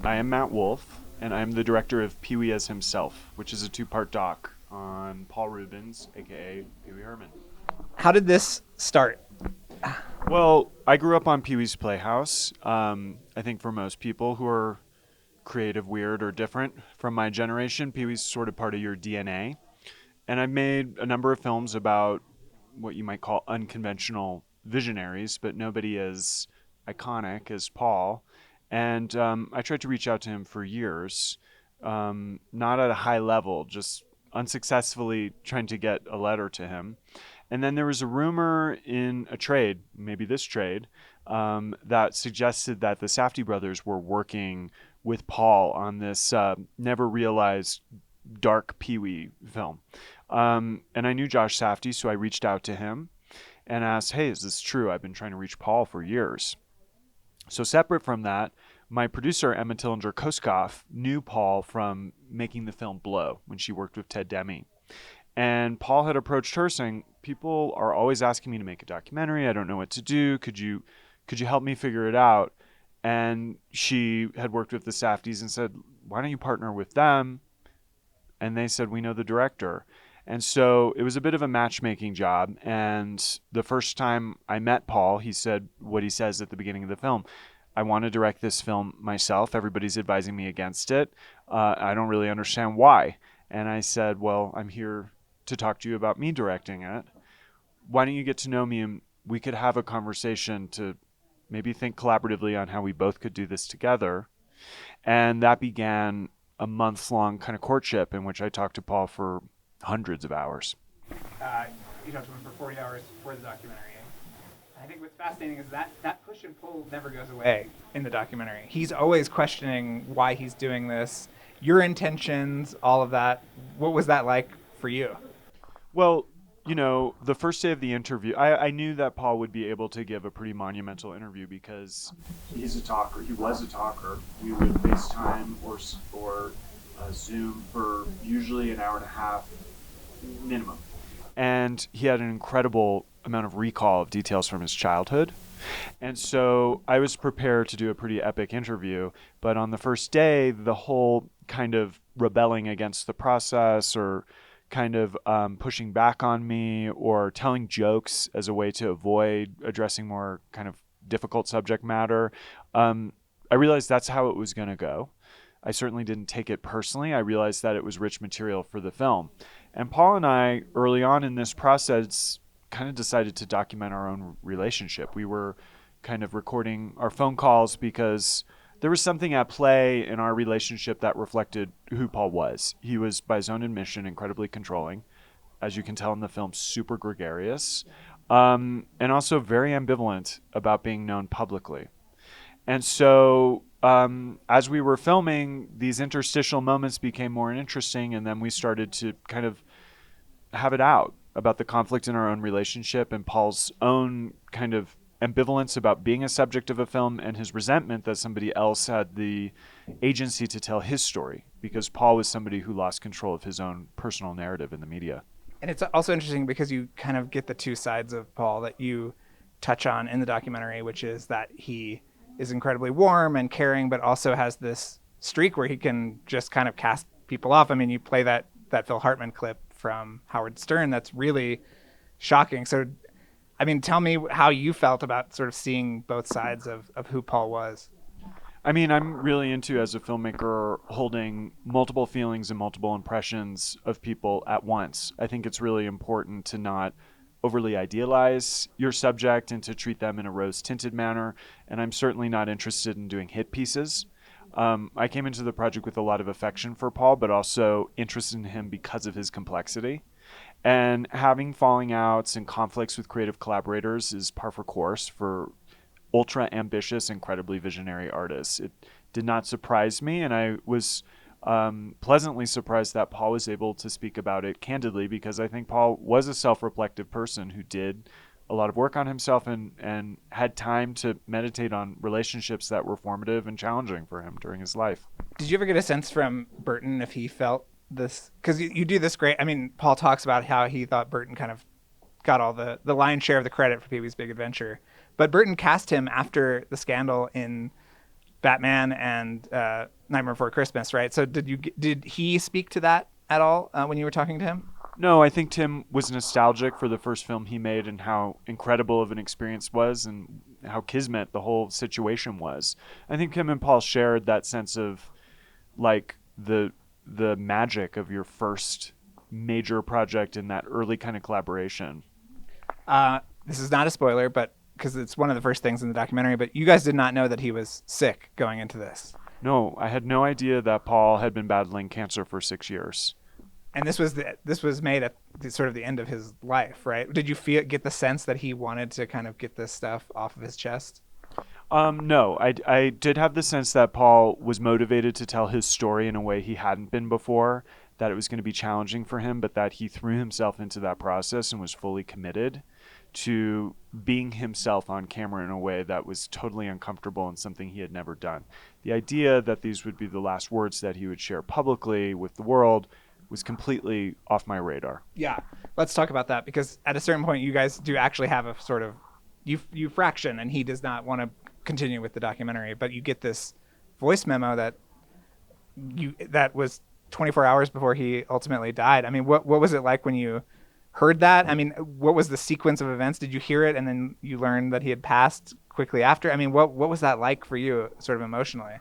I am Matt Wolf, and I'm the director of Pee-wee as Himself, which is a two-part doc on Paul Reubens, aka Pee-wee Herman. How did this start? Well, I grew up on Pee-wee's Playhouse. I think for most people who are creative, weird, or different from my generation, Pee-wee's sort of part of your DNA. And I've made a number of films about what you might call unconventional visionaries, but nobody as iconic as Paul. And I tried to reach out to him for years, not at a high level, just unsuccessfully trying to get a letter to him. And then there was a rumor in a trade, maybe this trade, that suggested that the Safdie brothers were working with Paul on this never realized dark Pee-wee film. And I knew Josh Safdie, so I reached out to him and asked, hey, is this true? I've been trying to reach Paul for years. So separate from that, my producer, Emma Tillinger-Koskoff, knew Paul from making the film Blow when she worked with Ted Demme. And Paul had approached her saying, people are always asking me to make a documentary. I don't know what to do. Could you help me figure it out? And she had worked with the Safdies and said, why don't you partner with them? And they said, we know the director. And so it was a bit of a matchmaking job. And the first time I met Paul, he said what he says at the beginning of the film. I want to direct this film myself. Everybody's advising me against it. I don't really understand why. And I said, well, I'm here to talk to you about me directing it. Why don't you get to know me and we could have a conversation to maybe think collaboratively on how we both could do this together. And that began a month-long kind of courtship in which I talked to Paul for hundreds of hours. You talked to him for 40 hours for the documentary. I think what's fascinating is that push and pull never goes away in the documentary. He's always questioning why he's doing this, your intentions, all of that. What was that like for you? Well, the first day of the interview, I knew that Paul would be able to give a pretty monumental interview because he's a talker. He was a talker. We would FaceTime or Zoom for usually an hour and a half minimum. And he had an incredible amount of recall of details from his childhood. And so I was prepared to do a pretty epic interview. But on the first day, the whole kind of rebelling against the process or kind of pushing back on me or telling jokes as a way to avoid addressing more kind of difficult subject matter, I realized that's how it was going to go. I certainly didn't take it personally. I realized that it was rich material for the film. And Paul and I, early on in this process, kind of decided to document our own relationship. We were kind of recording our phone calls because there was something at play in our relationship that reflected who Paul was. He was, by his own admission, incredibly controlling. As you can tell in the film, super gregarious, and also very ambivalent about being known publicly. And so as we were filming, these interstitial moments became more interesting, and then we started to kind of have it out about the conflict in our own relationship and Paul's own kind of ambivalence about being a subject of a film and his resentment that somebody else had the agency to tell his story because Paul was somebody who lost control of his own personal narrative in the media. And it's also interesting because you kind of get the two sides of Paul that you touch on in the documentary, which is that he is incredibly warm and caring, but also has this streak where he can just kind of cast people off. I mean, you play that Phil Hartman clip from Howard Stern. That's really shocking. So, I mean, tell me how you felt about sort of seeing both sides of who Paul was. I mean, I'm really into, as a filmmaker, holding multiple feelings and multiple impressions of people at once. I think it's really important to not overly idealize your subject and to treat them in a rose-tinted manner. And I'm certainly not interested in doing hit pieces. I came into the project with a lot of affection for Paul, but also interest in him because of his complexity. And having falling outs and conflicts with creative collaborators is par for course for ultra ambitious, incredibly visionary artists. It did not surprise me, and I was pleasantly surprised that Paul was able to speak about it candidly because I think Paul was a self-reflective person who did a lot of work on himself and had time to meditate on relationships that were formative and challenging for him during his life. Did you ever get a sense from Burton if he felt this? Because you do this great. I mean, Paul talks about how he thought Burton kind of got all the lion's share of the credit for Pee-wee's Big Adventure. But Burton cast him after the scandal in Batman and Nightmare Before Christmas, right? So did he speak to that at all when you were talking to him? No, I think Tim was nostalgic for the first film he made and how incredible of an experience was and how kismet the whole situation was. I think him and Paul shared that sense of like the magic of your first major project in that early kind of collaboration. This is not a spoiler, but because it's one of the first things in the documentary, but you guys did not know that he was sick going into this. No, I had no idea that Paul had been battling cancer for 6 years. And this was made at sort of the end of his life, right? Did you get the sense that he wanted to kind of get this stuff off of his chest? No, I did have the sense that Paul was motivated to tell his story in a way he hadn't been before, that it was going to be challenging for him, but that he threw himself into that process and was fully committed to being himself on camera in a way that was totally uncomfortable and something he had never done. The idea that these would be the last words that he would share publicly with the world was completely off my radar. Yeah, let's talk about that because at a certain point, you guys do actually have a sort of you fraction, and he does not want to continue with the documentary, but you get this voice memo that was 24 hours before he ultimately died. I mean, what was it like when you heard that? I mean, what was the sequence of events? Did you hear it and then you learned that he had passed quickly after? I mean, what was that like for you, sort of emotionally?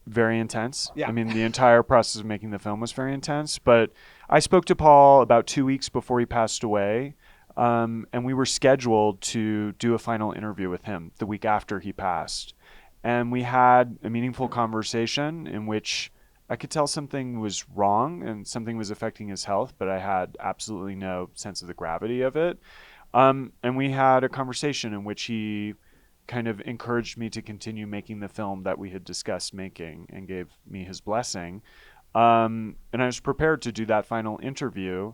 Very intense. Yeah. I mean, the entire process of making the film was very intense. But I spoke to Paul about 2 weeks before he passed away, and we were scheduled to do a final interview with him the week after he passed. And we had a meaningful conversation in which I could tell something was wrong and something was affecting his health, but I had absolutely no sense of the gravity of it. And we had a conversation in which he kind of encouraged me to continue making the film that we had discussed making and gave me his blessing. And I was prepared to do that final interview.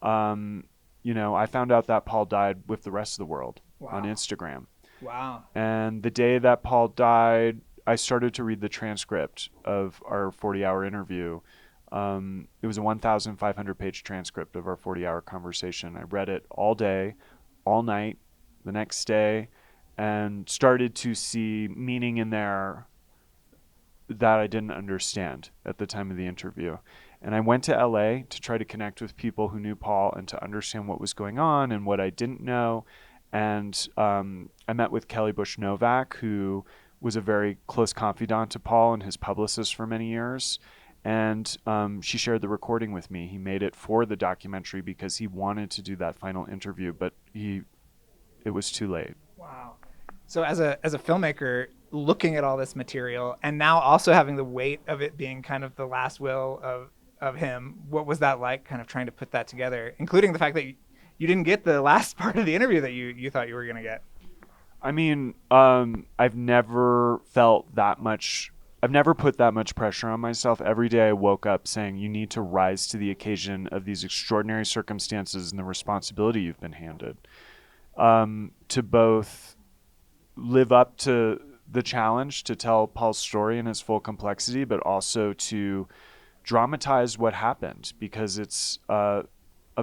I found out that Paul died with the rest of the world on Instagram. Wow. And the day that Paul died, I started to read the transcript of our 40-hour interview. It was a 1,500-page transcript of our 40-hour conversation. I read it all day, all night, the next day, and started to see meaning in there that I didn't understand at the time of the interview. And I went to LA to try to connect with people who knew Paul and to understand what was going on and what I didn't know. And I met with Kelly Bush Novak, who was a very close confidant to Paul and his publicist for many years. And she shared the recording with me. He made it for the documentary because he wanted to do that final interview, but it was too late. Wow. So as a filmmaker, looking at all this material and now also having the weight of it being kind of the last will of him, what was that like, kind of trying to put that together, including the fact that you didn't get the last part of the interview that you thought you were going to get? I mean, I've never felt that much. I've never put that much pressure on myself. Every day I woke up saying, you need to rise to the occasion of these extraordinary circumstances and the responsibility you've been handed. To both live up to the challenge to tell Paul's story in its full complexity, but also to dramatize what happened, because it's a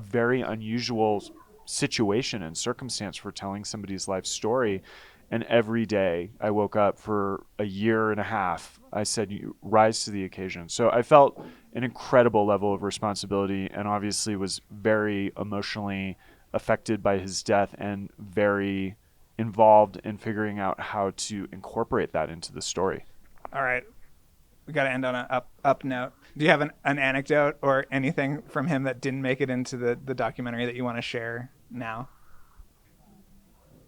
very unusual situation and circumstance for telling somebody's life story. And every day I woke up for a year and a half, I said, you rise to the occasion. So I felt an incredible level of responsibility and obviously was very emotionally affected by his death and very involved in figuring out how to incorporate that into the story. All right. We got to end on an up note. Do you have an anecdote or anything from him that didn't make it into the documentary that you want to share now?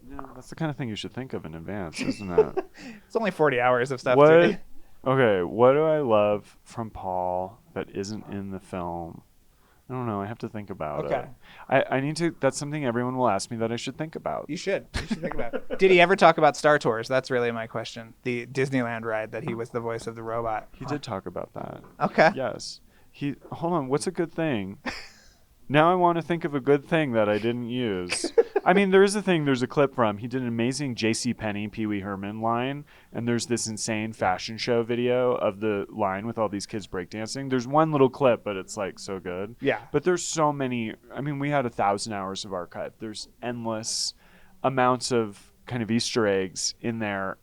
Yeah, that's the kind of thing you should think of in advance, isn't it? It's only 40 hours of stuff. Okay, what do I love from Paul that isn't in the film? I don't know. I have to think about it. I need to. That's something everyone will ask me that I should think about. You should think about it. Did he ever talk about Star Tours? That's really my question. The Disneyland ride that he was the voice of the robot. He did talk about that. Okay. Yes. Hold on. What's a good thing? Now I want to think of a good thing that I didn't use. I mean, there's a clip from, he did an amazing JCPenney Pee Wee Herman line, and there's this insane fashion show video of the line with all these kids breakdancing. There's one little clip, but it's like so good. Yeah. But there's so many, I mean, we had 1,000 hours of archive. There's endless amounts of kind of Easter eggs in there.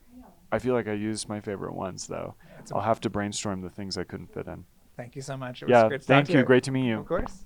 I feel like I used my favorite ones though. That's I'll have to brainstorm the things I couldn't fit in. Thank you so much. It was Yeah, great to talk thank to you. you. Great to meet Of you. course.